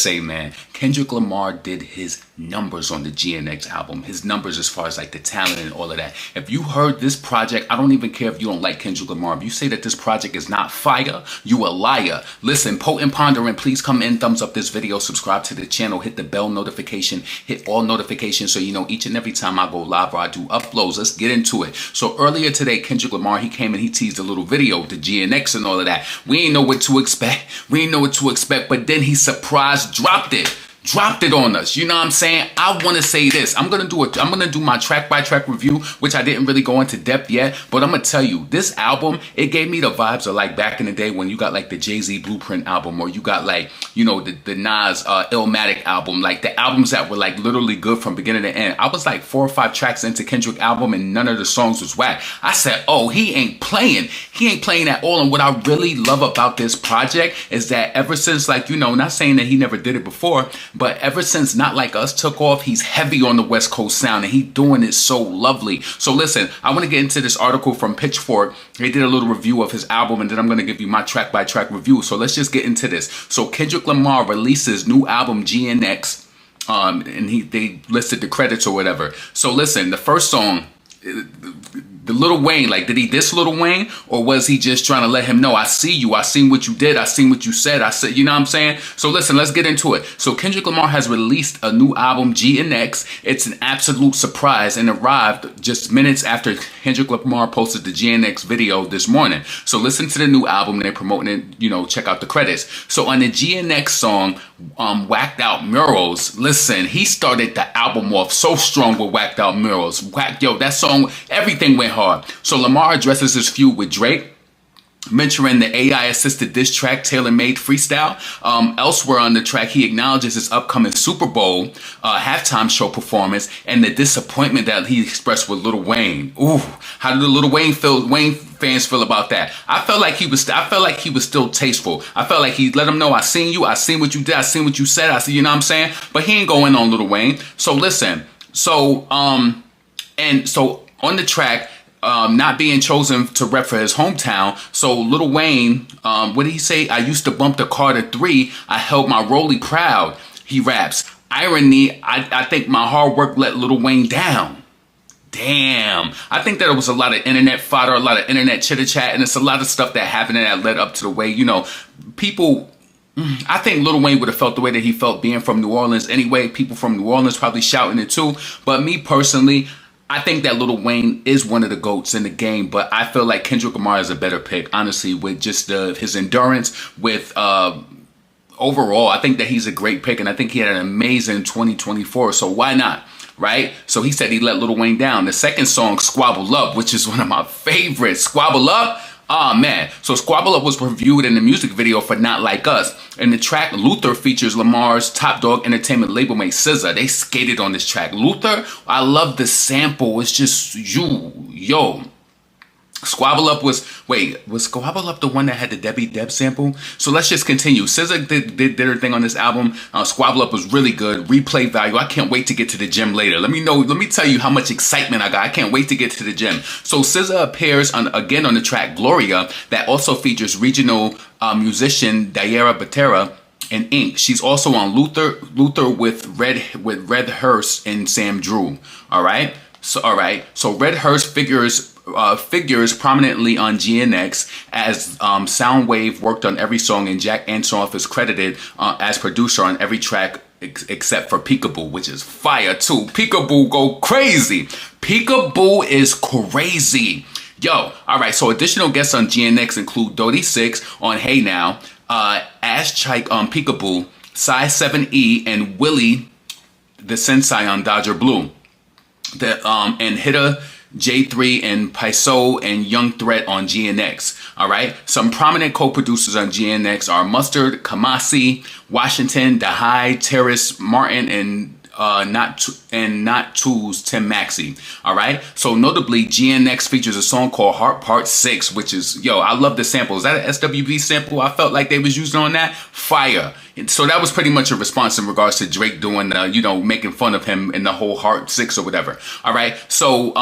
Say, man, Kendrick Lamar did his numbers on the GNX album. His numbers as far as like the talent and all of that. If you heard this project, I don't even care if you don't like Kendrick Lamar. If you say that this project is not fire, you a liar. Listen, Potent Pondering, please come in, thumbs up this video, subscribe to the channel, hit the bell notification, hit all notifications so you know each and every time I go live or I do uploads. Let's get into it. So earlier today, Kendrick Lamar, he came and he teased a little video, the GNX and all of that. We ain't know what to expect. But then he surprised dropped it on us. You know what I'm saying? I want to say this. I'm gonna do my track by track review, which I didn't really go into depth yet, but I'm gonna tell you, this album, it gave me the vibes of like back in the day when you got like the Jay-Z Blueprint album, or you got like, you know, the Nas Illmatic album, like the albums that were like literally good from beginning to end. I was like 4 or 5 tracks into Kendrick album and none of the songs was whack. I said, oh, he ain't playing at all. And what I really love about this project is that ever since, like, you know, not saying that he never did it before, but ever since Not Like Us took off, he's heavy on the West Coast sound and he doing it so lovely. So listen, I want to get into this article from Pitchfork. They did a little review of his album and then I'm going to give you my track by track review. So let's just get into this. So Kendrick Lamar releases new album GNX, and they listed the credits or whatever. So listen, the first song, the Lil Wayne, like, did he diss Lil Wayne, or was he just trying to let him know, I see you, I seen what you did, I seen what you said, I said, you know what I'm saying? So listen, let's get into it. So Kendrick Lamar has released a new album, GNX. It's an absolute surprise and arrived just minutes after Kendrick Lamar posted the GNX video this morning. So listen to the new album, they're promoting it, you know, check out the credits. So on the GNX song, Whacked Out Murals, listen, he started the album off so strong with Whacked Out Murals. Yo, that song, everything went hard. So Lamar addresses his feud with Drake, mentoring the AI-assisted diss track Tailor-Made Freestyle. Elsewhere on the track, he acknowledges his upcoming Super Bowl halftime show performance and the disappointment that he expressed with Lil Wayne. Ooh, how did the Lil Wayne fans feel about that? I felt like he was still tasteful. I felt like he let him know, I seen you, I seen what you did, I seen what you said, I see, you know what I'm saying? But he ain't going on Lil Wayne. So listen, so on the track, not being chosen to rep for his hometown. So Lil Wayne, what did he say? I used to bump the Carter 3. I held my Rolly proud. He raps. Irony, I think my hard work let Lil Wayne down. Damn. I think that it was a lot of internet fodder, a lot of internet chitter chat, and it's a lot of stuff that happened that led up to the way, you know, people. I think Lil Wayne would have felt the way that he felt being from New Orleans anyway. People from New Orleans probably shouting it too. But me personally, I think that Lil Wayne is one of the GOATs in the game, but I feel like Kendrick Lamar is a better pick, honestly, with just his endurance, with overall, I think that he's a great pick, and I think he had an amazing 2024, so why not, right? So he said he let Lil Wayne down. The second song, Squabble Up, which is one of my favorites, Squabble Up. Ah, man. So Squabble Up was reviewed in the music video for Not Like Us. And the track Luther features Lamar's Top Dog Entertainment label mate SZA. They skated on this track. Luther, I love the sample. It's just yo. Squabble Up was Squabble Up the one that had the Debbie Deb sample? So let's just continue. SZA did her thing on this album. Squabble Up was really good. Replay value. I can't wait to get to the gym later. Let me tell you how much excitement I got. I can't wait to get to the gym. So SZA appears again on the track Gloria, that also features regional musician Diara Batera and Ink. She's also on Luther with Red Hurst and Sam Drew. All right. So Red Hurst figures prominently on GNX as Soundwave worked on every song, and Jack Antonoff is credited as producer on every track except for Peekaboo, which is fire too. Peekaboo go crazy. Peekaboo is crazy. Yo, alright, so additional guests on GNX include Dodie Six on Hey Now, Ash Chike on Peekaboo, Psy 7E, and Willie the Sensei on Dodger Blue. And Hitta, J3, and Paiso and Young Threat on GNX. All right. Some prominent co-producers on GNX are Mustard, Kamasi, Washington, Dahai, Terrace, Martin, and Not Tools, Tim Maxey. All right. So notably, GNX features a song called Heart Part 6, which is, yo, I love the sample. Is that an SWV sample? I felt like they was using on that. Fire. So that was pretty much a response in regards to Drake doing, you know, making fun of him in the whole Heart 6 or whatever. All right. So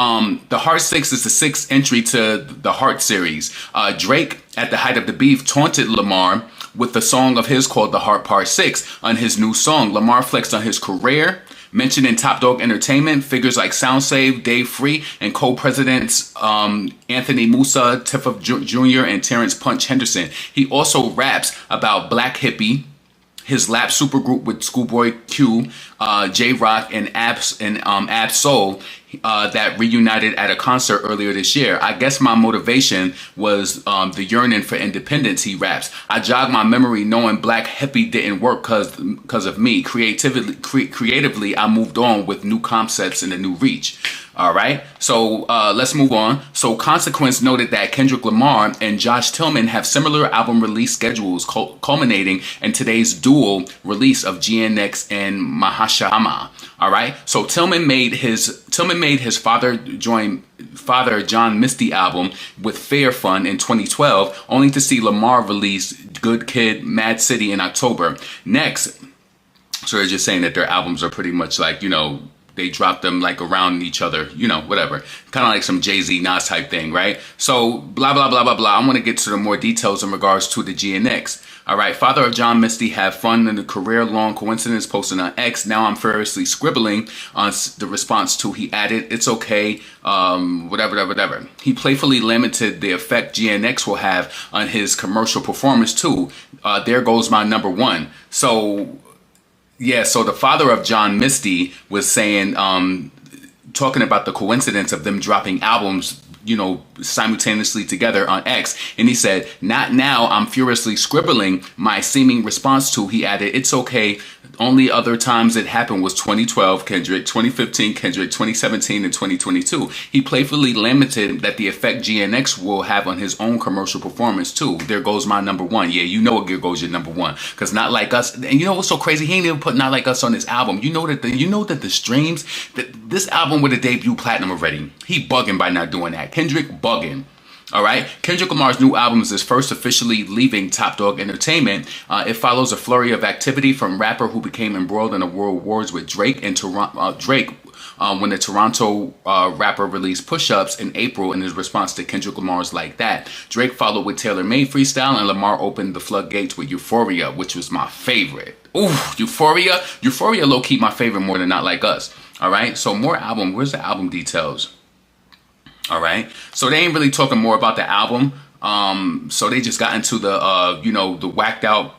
the Heart 6 is the 6th entry to the Heart series. Drake, at the height of the beef, taunted Lamar with the song of his called The Heart Part 6 on his new song. Lamar flexed on his career, mentioning Top Dog Entertainment, figures like SoundSave, Dave Free, and co-presidents Anthony Musa, Tiff Jr., and Terrence Punch Henderson. He also raps about Black Hippie, his lap supergroup with Schoolboy Q, J-Rock, and Ab Soul that reunited at a concert earlier this year. I guess my motivation was the yearning for independence, he raps. I jogged my memory knowing Black Hippie didn't work because of me. Creatively, I moved on with new concepts and a new reach. All right, so let's move on. So Consequence noted that Kendrick Lamar and Josh Tillman have similar album release schedules, culminating in today's dual release of GNX and Mahashama. All right, so Tillman made his Father John Misty album with Fair Fun in 2012, only to see Lamar release Good Kid, Mad City in October. Next, so they're just saying that their albums are pretty much like, you know, they drop them like around each other, you know, whatever. Kind of like some Jay-Z, Nas type thing, right? So blah, blah, blah, blah, blah. I want to get to the more details in regards to the GNX. All right, Father of John Misty have fun in a career-long coincidence posted on X. Now I'm furiously scribbling on the response to he added, it's okay, whatever. He playfully lamented the effect GNX will have on his commercial performance too. There goes my number one. So yeah, so the father of John Misty was saying, talking about the coincidence of them dropping albums, you know, simultaneously together on X. And he said, not now, I'm furiously scribbling my seeming response to, he added, it's okay. Only other times it happened was 2012, Kendrick, 2015, Kendrick, 2017, and 2022. He playfully lamented that the effect GNX will have on his own commercial performance too. There goes my number one. Yeah, you know, there goes your number one. Because Not Like Us, and you know what's so crazy? He ain't even put Not Like Us on his album. You know that the streams, that this album would have debuted platinum already. He bugging by not doing that. Kendrick bugging. All right, Kendrick Lamar's new album is his first officially leaving Top Dog Entertainment. It follows a flurry of activity from rapper who became embroiled in the world wars with Drake and when the Toronto rapper released Push Ups in April in his response to Kendrick Lamar's Like That. Drake followed with Taylor Made Freestyle, and Lamar opened the floodgates with Euphoria, which was my favorite. Ooh, Euphoria low-key my favorite more than Not Like Us. All right, so more album. Where's the album details? All right, so they ain't really talking more about the album. So they just got into the, you know, the whacked out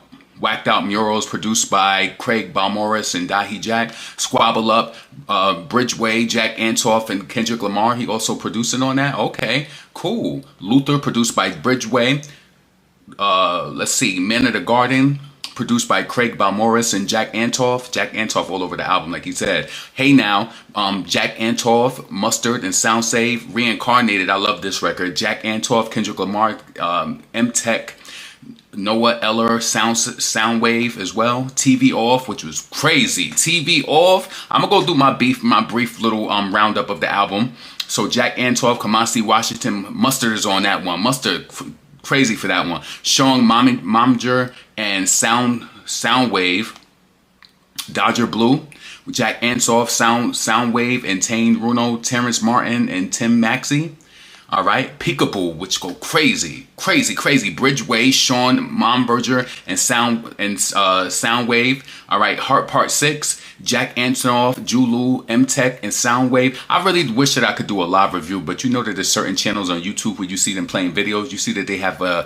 murals produced by Craig Balmorris and Dahi Jack. Squabble Up, Bridgeway, Jack Antoff, and Kendrick Lamar. He also producing on that. Okay, cool. Luther, produced by Bridgeway. Let's see, Men of the Garden, produced by Craig Balmorris and Jack Antoff. Jack Antoff all over the album, like he said. Hey Now, Jack Antoff, Mustard, and SoundSave. Reincarnated, I love this record. Jack Antoff, Kendrick Lamar, M-Tech, Noah Eller, Soundwave as well. TV Off, which was crazy. TV Off. I'm gonna go do my brief little roundup of the album. So Jack Antoff, Kamasi Washington, Mustard is on that one. Mustard, crazy for that one. Sean Momger and Soundwave. Dodger Blue, Jack Antoff, Soundwave, and Tane Runo, Terrence Martin, and Tim Maxey. All right, Peekaboo, which go crazy. Bridgeway, Sean Momberger, and Soundwave. All right, Heart Part 6, Jack Antonoff, Julu, M-Tech, and Soundwave. I really wish that I could do a live review, but you know that there's certain channels on YouTube where you see them playing videos. You see that they have an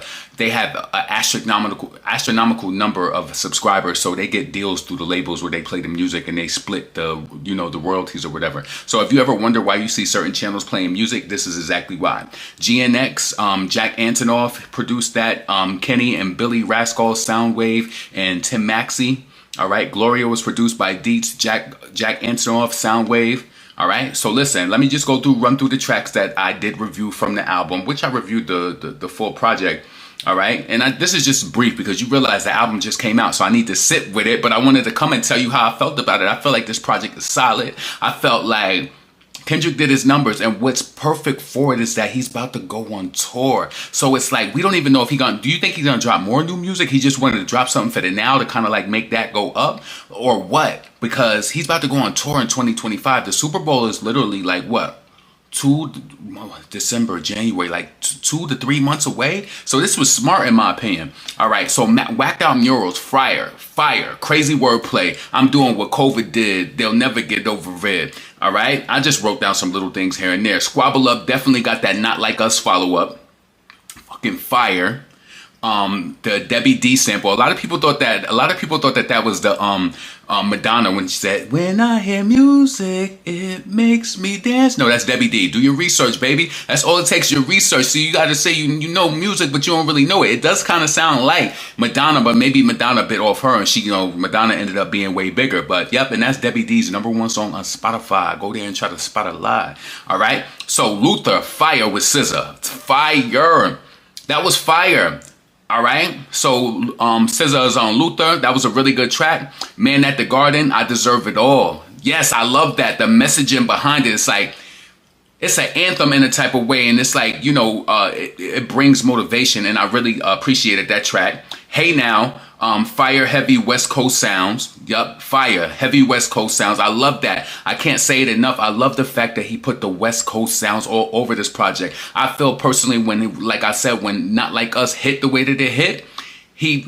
astronomical number of subscribers, so they get deals through the labels where they play the music and they split the, you know, the royalties or whatever. So if you ever wonder why you see certain channels playing music, this is exactly why. GNX, Jack Antonoff produced that. Kenny and Billy Rascal, Soundwave, and Tim Maxey. All right, Gloria was produced by Deets, Jack Antonoff, Soundwave. All right, so listen, let me just run through the tracks that I did review from the album, which I reviewed the full project. All right, and this is just brief because you realize the album just came out, so I need to sit with it. But I wanted to come and tell you how I felt about it. I felt like this project is solid. I felt like Kendrick did his numbers, and what's perfect for it is that he's about to go on tour. So it's like, we don't even know if do you think he's gonna drop more new music? He just wanted to drop something for the now to kind of like make that go up, or what? Because he's about to go on tour in 2025. The Super Bowl is literally like what? two December, January, like 2 to 3 months away. So this was smart in my opinion. All right, so whacked out murals, fire, crazy wordplay. I'm doing what COVID did. They'll never get over it. All right, I just wrote down some little things here and there. Squabble Up definitely got that Not Like Us follow up. Fucking fire. The Debbie D sample. A lot of people thought that that was the Madonna when she said, "When I hear music, it makes me dance." No, that's Debbie D. Do your research, baby. That's all it takes, your research. So you got to say you know music, but you don't really know it. It does kind of sound like Madonna, but maybe Madonna bit off her, and she, Madonna ended up being way bigger. But yep, and that's Debbie D's #1 song on Spotify. Go there and try to spot a lie. All right. So Luther, fire with SZA. Fire. That was fire. All right, so SZA is on Luther. That was a really good track. Man at the Garden, I Deserve It All. Yes, I love that. The messaging behind it, it's like, it's an anthem in a type of way. And it's like, it brings motivation. And I really appreciated that track. Hey Now, fire, heavy West Coast sounds. Yup, fire, heavy West Coast sounds. I love that. I can't say it enough. I love the fact that he put the West Coast sounds all over this project. I feel personally like I said, when Not Like Us hit the way that it hit, he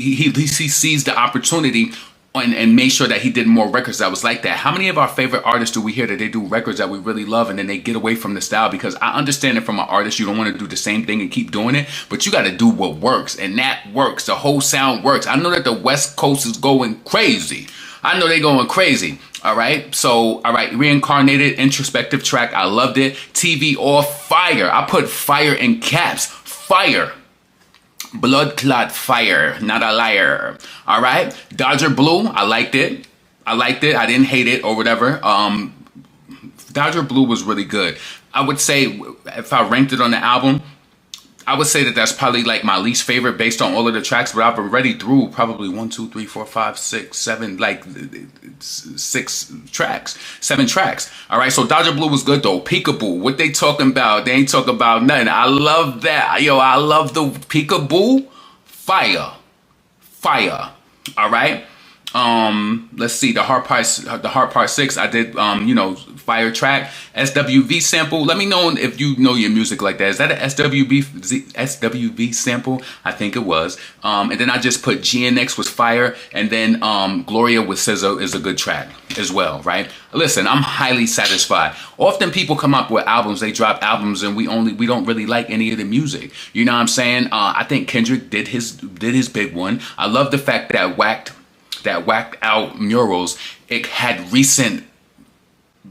seized the opportunity and made sure that he did more records that was like that. How many of our favorite artists do we hear that they do records that we really love and then they get away from the style? Because I understand it from an artist, you don't want to do the same thing and keep doing it, but you got to do what works, and that works. The whole sound works. I know that the West Coast is going crazy. I know they're going crazy. All right. So, all right. Reincarnated, introspective track. I loved it. TV Off, fire. I put fire in caps. Fire. Blood Clot Fire, not a liar. All right. Dodger Blue, I liked it. I didn't hate it or whatever. Dodger Blue was really good. I would say if I ranked it on the album, I would say that that's probably like my least favorite based on all of the tracks, but I've already through probably 1, 2, 3, 4, 5, 6, 7, like 7 tracks. All right, so Dodger Blue was good though. Peekaboo, what they talking about? They ain't talking about nothing. I love that. Yo, I love the Peekaboo. Fire. All right. Let's see, the Heart Part 6, I did, fire track. SWV sample. Let me know if you know your music like that. Is that an SWV sample? I think it was. And then I just put GNX was fire, and then Gloria with SZA is a good track as well, right? Listen, I'm highly satisfied. Often people come up with albums, they drop albums, and we don't really like any of the music. You know what I'm saying? I think Kendrick did his big one. I love the fact that whacked out murals, it had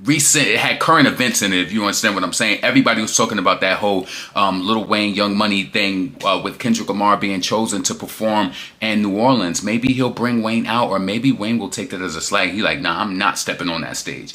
it had current events in it, if you understand what I'm saying. Everybody was talking about that whole Lil Wayne Young Money thing with Kendrick Lamar being chosen to perform in New Orleans. Maybe he'll bring Wayne out, or maybe Wayne will take that as a slight. He like, nah, I'm not stepping on that stage.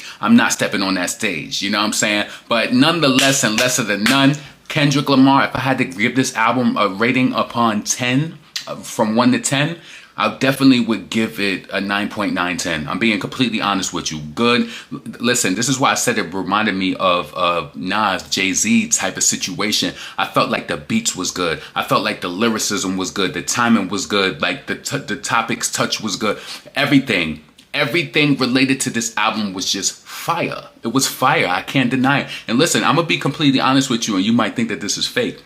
You know what I'm saying? But nonetheless, and lesser than none, Kendrick Lamar, if I had to give this album a rating upon 10, from 1 to 10, I definitely would give it a 9.910. I'm being completely honest with you. Good. Listen, this is why I said it reminded me of Nas, Jay-Z type of situation. I felt like the beats was good. I felt like the lyricism was good. The timing was good. Like the topics touch was good. Everything related to this album was just fire. It was fire. I can't deny it. And listen, I'm going to be completely honest with you, and you might think that this is fake.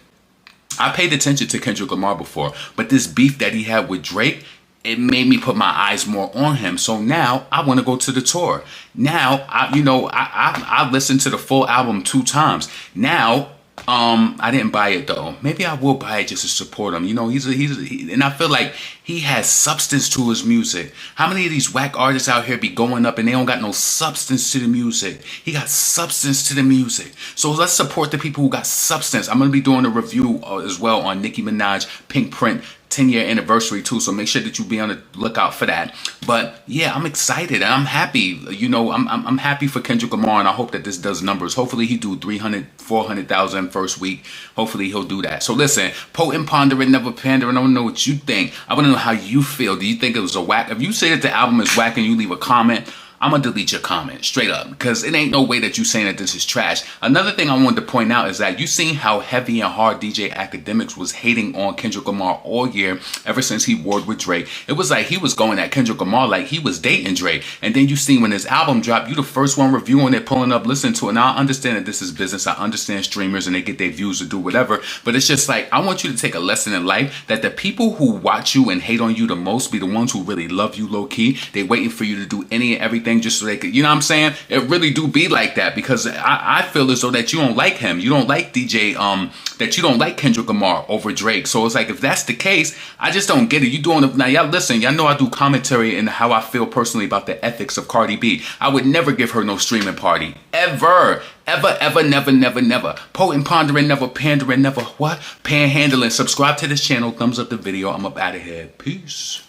I paid attention to Kendrick Lamar before, but this beef that he had with Drake, it made me put my eyes more on him. So now I want to go to the tour. Now, I listened to the full album 2 times. Now, I didn't buy it though. Maybe I will buy it just to support him. And I feel like he has substance to his music. How many of these whack artists out here be going up and they don't got no substance to the music? He got substance to the music. So let's support the people who got substance. I'm going to be doing a review as well on Nicki Minaj, Pink Print, 10-year anniversary too, so make sure that you be on the lookout for that. But yeah, I'm excited and I'm happy. I'm happy for Kendrick Lamar, and I hope that this does numbers. Hopefully he do 300, 400,000 first week. Hopefully he'll do that. So listen, potent, pondering, never pandering. I want to know what you think. I want to know how you feel. Do you think it was a whack? If you say that the album is whack and you leave a comment, I'm gonna delete your comment straight up, because it ain't no way that you saying that this is trash. Another thing I wanted to point out is that you seen how heavy and hard DJ Academics was hating on Kendrick Lamar all year, ever since he warred with Drake. It was like he was going at Kendrick Lamar like he was dating Drake. And then you see when his album dropped, you the first one reviewing it, pulling up, listening to it. Now I understand that this is business. I understand streamers and they get their views to do whatever, but it's just like, I want you to take a lesson in life that the people who watch you and hate on you the most be the ones who really love you low key. They waiting for you to do any and everything just so they could, you know what I'm saying? It really do be like that, because I feel as though that you don't like him. You don't like that you don't like Kendrick Lamar over Drake. So it's like, if that's the case, I just don't get it. You doing it now. Y'all listen, y'all know I do commentary and how I feel personally about the ethics of Cardi B. I would never give her no streaming party. Ever. Ever, ever, never, never, never. Potent, pondering, never pandering, never what? Panhandling. Subscribe to this channel. Thumbs up the video. I'm up out of here. Peace.